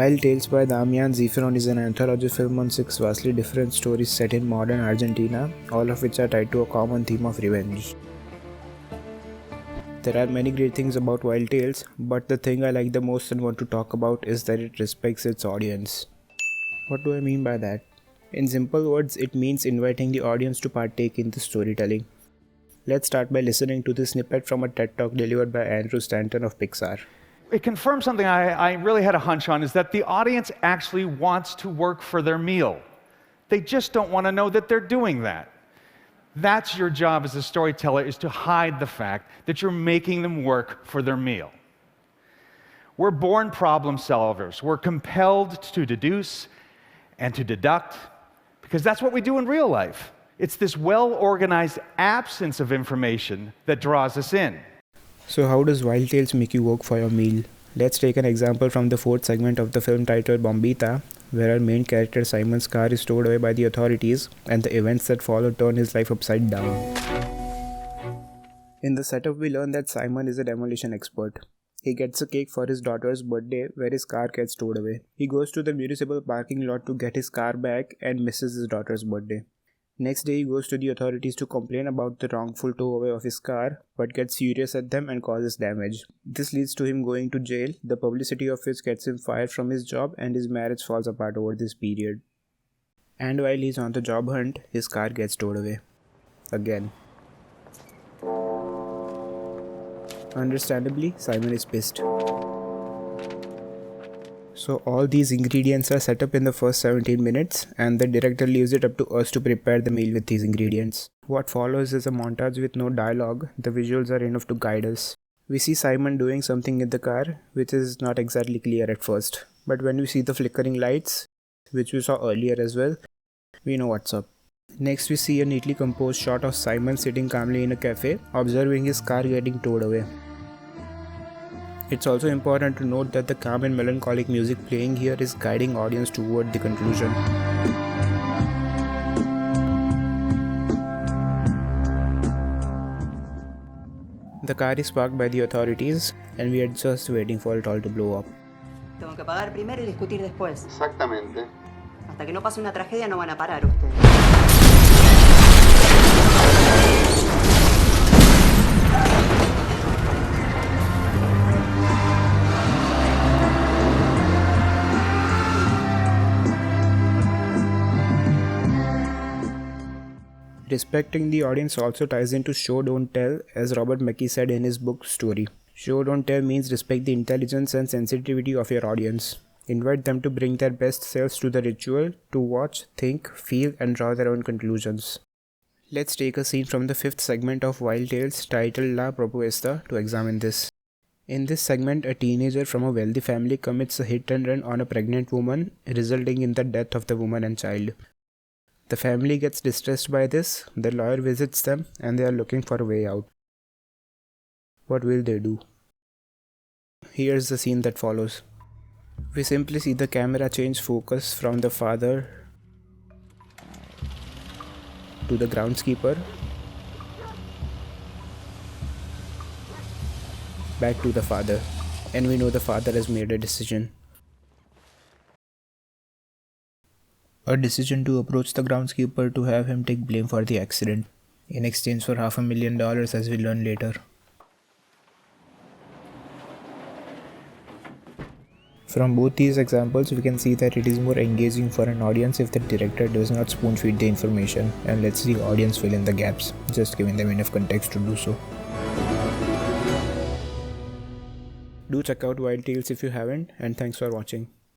Wild Tales by Damian Zifron is an anthology film on 6 vastly different stories set in modern Argentina, all of which are tied to a common theme of revenge. There are many great things about Wild Tales, but the thing I like the most and want to talk about is that it respects its audience. What do I mean by that? In simple words, it means inviting the audience to partake in the storytelling. Let's start by listening to this snippet from a TED Talk delivered by Andrew Stanton of Pixar. It confirms something I really had a hunch on, is that the audience actually wants to work for their meal. They just don't want to know that they're doing that. That's your job as a storyteller, is to hide the fact that you're making them work for their meal. We're born problem solvers. We're compelled to deduce and to deduct, because that's what we do in real life. It's this well-organized absence of information that draws us in. So how does Wild Tales make you work for your meal? Let's take an example from the fourth segment of the film titled Bombita, where our main character Simon's car is stowed away by the authorities, and the events that follow turn his life upside down. In the setup, we learn that Simon is a demolition expert. He gets a cake for his daughter's birthday where his car gets stowed away. He goes to the municipal parking lot to get his car back and misses his daughter's birthday. Next day, he goes to the authorities to complain about the wrongful tow away of his car, but gets furious at them and causes damage. This leads to him going to jail, the publicity of which gets him fired from his job, and his marriage falls apart over this period. And while he's on the job hunt, his car gets towed away. Again. Understandably, Simon is pissed. So all these ingredients are set up in the first 17 minutes, and the director leaves it up to us to prepare the meal with these ingredients. What follows is a montage with no dialogue. The visuals are enough to guide us. We see Simon doing something in the car, which is not exactly clear at first. But when we see the flickering lights, which we saw earlier as well, we know what's up. Next, we see a neatly composed shot of Simon sitting calmly in a cafe, observing his car getting towed away. It's also important to note that the calm and melancholic music playing here is guiding audience toward the conclusion. The car is parked by the authorities, and we are just waiting for it all to blow up. Tengo que pagar primero y discutir después. Exactamente. Hasta que no pase una tragedia no van a parar ustedes. Respecting the audience also ties into show don't tell, as Robert McKee said in his book Story. Show don't tell means respect the intelligence and sensitivity of your audience. Invite them to bring their best selves to the ritual, to watch, think, feel, and draw their own conclusions. Let's take a scene from the fifth segment of Wild Tales titled La Propuesta to examine this. In this segment, a teenager from a wealthy family commits a hit and run on a pregnant woman, resulting in the death of the woman and child. The family gets distressed by this, the lawyer visits them, and they are looking for a way out. What will they do? Here's the scene that follows. We simply see the camera change focus from the father to the groundskeeper, back to the father, and we know the father has made a decision. A decision to approach the groundskeeper to have him take blame for the accident, in exchange for $500,000 as we learn later. From both these examples, we can see that it is more engaging for an audience if the director does not spoon feed the information and lets the audience fill in the gaps, just giving them enough context to do so. Do check out Wild Tales if you haven't, and thanks for watching.